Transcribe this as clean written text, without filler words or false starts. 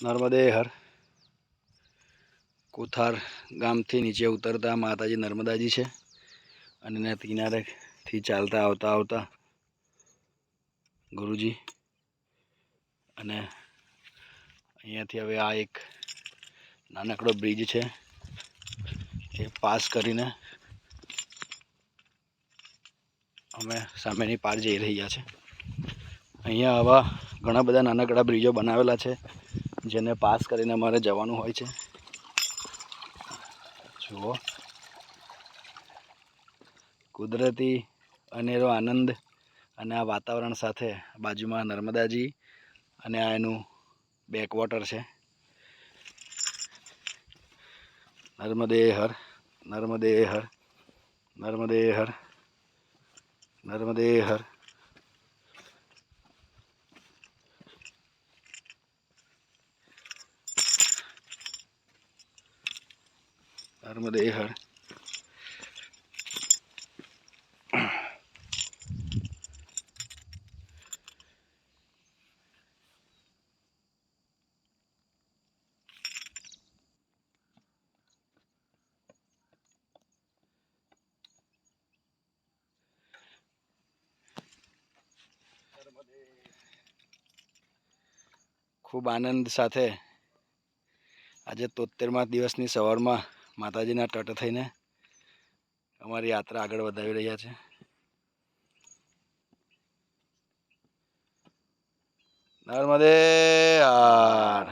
નર્મદે હર. કોથાર ગામથી નીચે ઉતરતા માતાજી નર્મદાજી છે અને એના કિનારેથી ચાલતા આવતા ગુરુજી અને અહીંયાથી હવે આ એક નાનકડો બ્રિજ છે એ પાસ કરીને અમે સામેની પાર જઈ રહ્યા છે. અહીંયા આવા ઘણા બધા નાનકડા બ્રિજો બનાવેલા છે જેને પાસ કરીને અમારે જવાનું હોય છે. જુઓ, કુદરતી અનેરો આનંદ અને આ વાતાવરણ સાથે બાજુમાં નર્મદાજી અને આ એનું બેકવોટર છે. નર્મદે હર, નર્મદે હર, નર્મદે હર, નર્મદે હર. નર્મદે હર. ખૂબ આનંદ સાથે આજે 73મા દિવસની સવારમાં માતાજીના તટ થઈને અમારી યાત્રા આગળ વધાવી રહ્યા છે. નર્મદે હર.